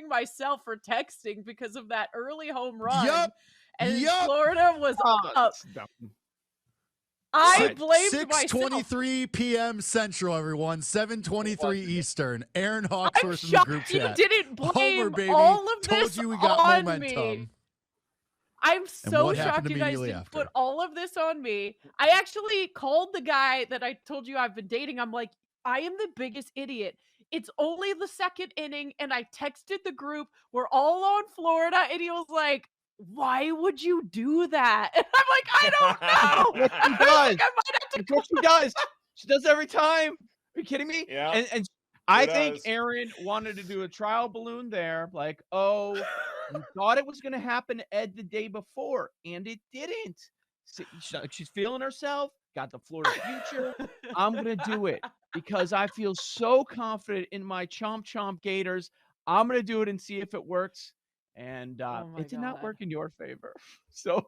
blaming myself for texting because of that early home run. Yep. And Florida was up. I blamed myself. 6:23 p.m. Central, everyone. 7:23 Eastern. Aaron Hawks I'm versus the group shocked you chat. didn't blame Homer, baby. all of Told this you we got on momentum. me. I'm so shocked you guys didn't put all of this on me. I actually called the guy that I told you I've been dating. I'm like, I am the biggest idiot. It's only the second inning, and I texted the group. We're all on Florida, and he was like, why would you do that? And I'm like, I don't know. What she does. It's what she does. She does every time. Are you kidding me? Yeah. And I think Aaron wanted to do a trial balloon there. Like, oh, you thought it was going to happen to Ed the day before, and it didn't. She's feeling herself. Got the Florida future. I'm going to do it because I feel so confident in my chomp Gators. I'm going to do it and see if it works. And it did not work in your favor. So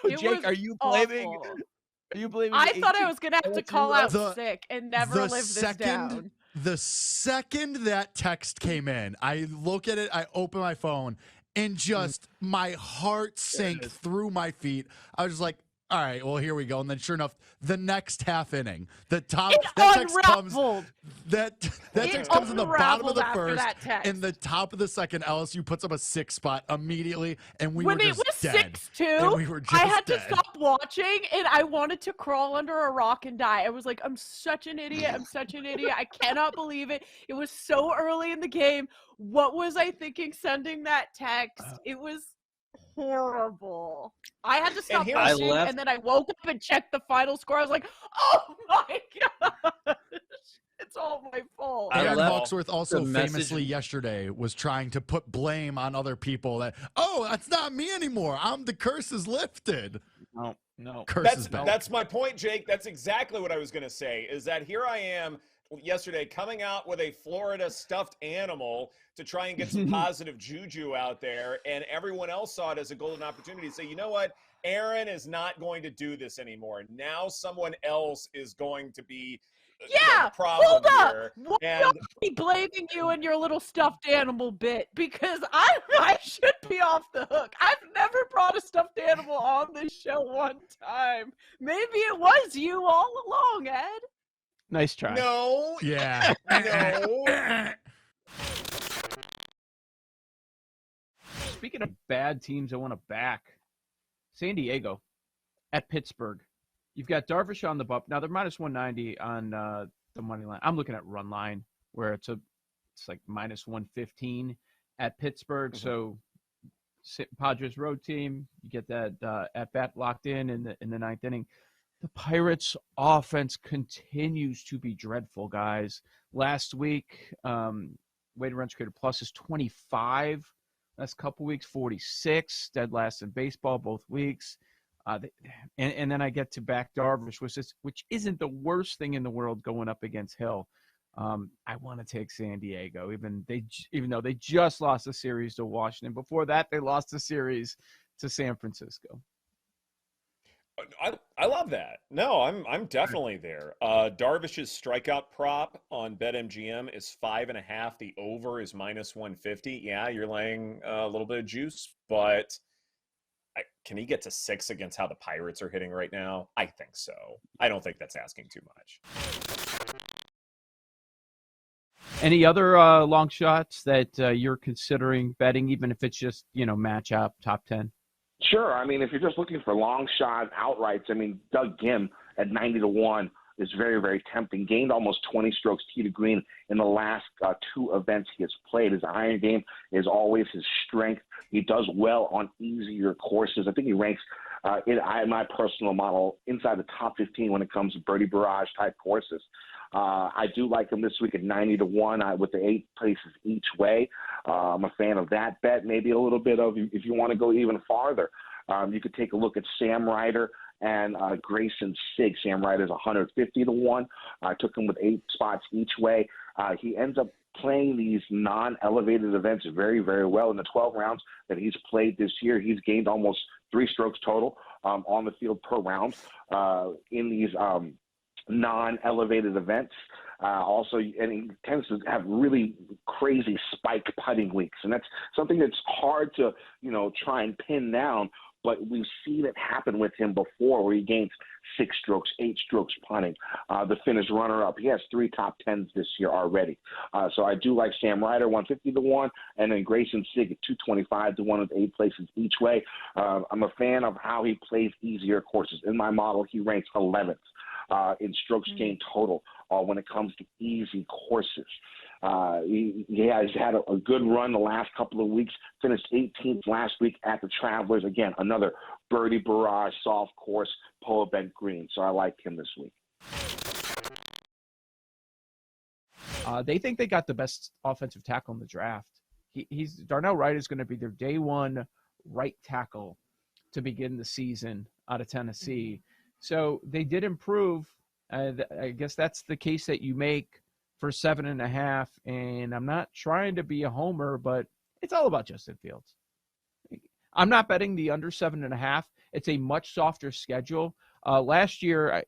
Jake, are you blaming? Awful. Are you blaming? I thought I was gonna have to call out sick and never live this down. The second that text came in, I look at it, I open my phone, and just my heart sank through my feet. I was just like, all right, well, here we go. And then sure enough, the next half inning, that text comes in the bottom of the first, in the top of the second, LSU puts up a 6 spot immediately, and when it was 6-2, I had to stop watching, and I wanted to crawl under a rock and die. I was like, I'm such an idiot. I cannot believe it. It was so early in the game. What was I thinking sending that text? It was horrible. I had to stop watching, and then I woke up and checked the final score. I was like, oh my gosh, it's all my fault. Aaron Hawksworth also famously yesterday was trying to put blame on other people that, oh, that's not me anymore. The curse is lifted. No. That's my point, Jake. That's exactly what I was going to say, is that here I am yesterday coming out with a Florida stuffed animal to try and get some positive juju out there, and everyone else saw it as a golden opportunity to say, you know what, Aaron is not going to do this anymore. Now someone else is going to be the problem hold up. here. Why don't be blaming you and your little stuffed animal bit, because I should be off the hook. I've never brought a stuffed animal on this show one time. Maybe it was you all along, Ed. Nice try. No. Yeah. No. Speaking of bad teams, I want to back San Diego at Pittsburgh. You've got Darvish on the bump. Now they're minus 190 on the money line. I'm looking at run line where it's like minus 115 at Pittsburgh. So Padres road team, you get that at bat locked in the ninth inning. The Pirates offense continues to be dreadful, guys. Last week, weighted runs created plus is 25. Last couple weeks, 46. Dead last in baseball both weeks. And then I get to back Darvish, which isn't the worst thing in the world going up against Hill. I want to take San Diego, even though they just lost a series to Washington. Before that, they lost a series to San Francisco. I love that. No, I'm definitely there. Darvish's strikeout prop on BetMGM is 5.5. The over is minus 150. Yeah, you're laying a little bit of juice, but can he get to 6 against how the Pirates are hitting right now? I think so. I don't think that's asking too much. Any other long shots that you're considering betting, even if it's just, matchup top 10? Sure. I mean, if you're just looking for long shot outrights, I mean, Doug Gim at 90-1 is very, very tempting. Gained almost 20 strokes tee to green in the last 2 events he has played. His iron game is always his strength. He does well on easier courses. I think he ranks, in my personal model, inside the top 15 when it comes to birdie barrage type courses. I do like him this week at 90-1 with the 8 places each way. I'm a fan of that bet. Maybe a little bit of, if you want to go even farther, you could take a look at Sam Ryder and Grayson Sigg. Sam Ryder is 150-1. I took him with 8 spots each way. He ends up playing these non-elevated events very, very well. In the 12 rounds that he's played this year, he's gained almost 3 strokes total on the field per round in these non-elevated events. Also, and he tends to have really crazy spike putting weeks, and that's something that's hard to try and pin down. But we've seen it happen with him before, where he gains 6 strokes, 8 strokes putting. The Finnish runner-up, he has 3 top 10s this year already. So I do like Sam Ryder 150-1, and then Grayson Sigg at 225-1 with 8 places each way. I'm a fan of how he plays easier courses. In my model, he ranks 11th in strokes gained total when it comes to easy courses. He has had a good run the last couple of weeks, finished 18th last week at the Travelers. Again, another birdie barrage, soft course, Poa Bent Green. So I like him this week. They think they got the best offensive tackle in the draft. Darnell Wright is going to be their day one right tackle to begin the season out of Tennessee. So they did improve. I guess that's the case that you make for 7.5. And I'm not trying to be a homer, but it's all about Justin Fields. I'm not betting the under 7.5. It's a much softer schedule. Last year,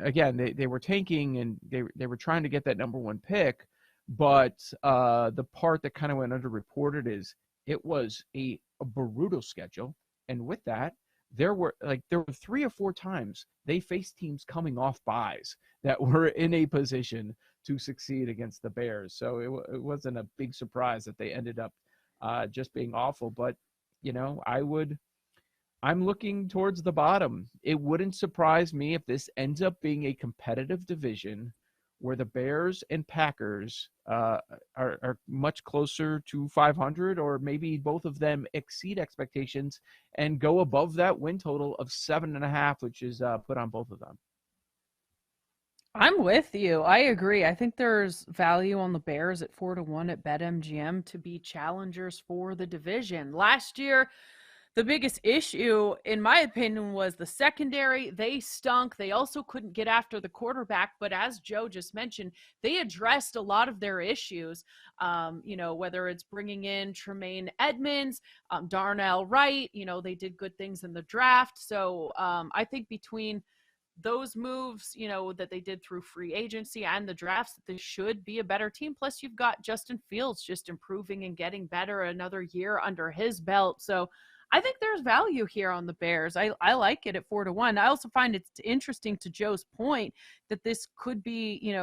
they were tanking and they were trying to get that number 1 pick. But the part that kind of went underreported is it was a brutal schedule. And with that, there were 3 or 4 times they faced teams coming off buys that were in a position to succeed against the Bears. So it wasn't a big surprise that they ended up just being awful. But, I'm looking towards the bottom. It wouldn't surprise me if this ends up being a competitive division where the Bears and Packers are much closer to 500, or maybe both of them exceed expectations and go above that win total of 7.5, which is put on both of them. I'm with you. I agree. I think there's value on the Bears at 4-1 at BetMGM to be challengers for the division. Last year, the biggest issue, in my opinion, was the secondary. They stunk. They also couldn't get after the quarterback. But as Joe just mentioned, they addressed a lot of their issues, whether it's bringing in Tremaine Edmonds, Darnell Wright. They did good things in the draft. So I think between those moves, that they did through free agency and the drafts, that this should be a better team. Plus, you've got Justin Fields just improving and getting better, another year under his belt. So I think there's value here on the Bears. I like it at 4-1. I also find it's interesting, to Joe's point, that this could be,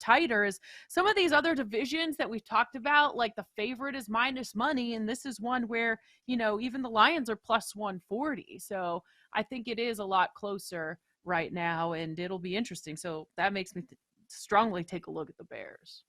tighter. As some of these other divisions that we've talked about, like the favorite is minus money, and this is one where, even the Lions are plus 140. So I think it is a lot closer right now, and it'll be interesting. So that makes me strongly take a look at the Bears.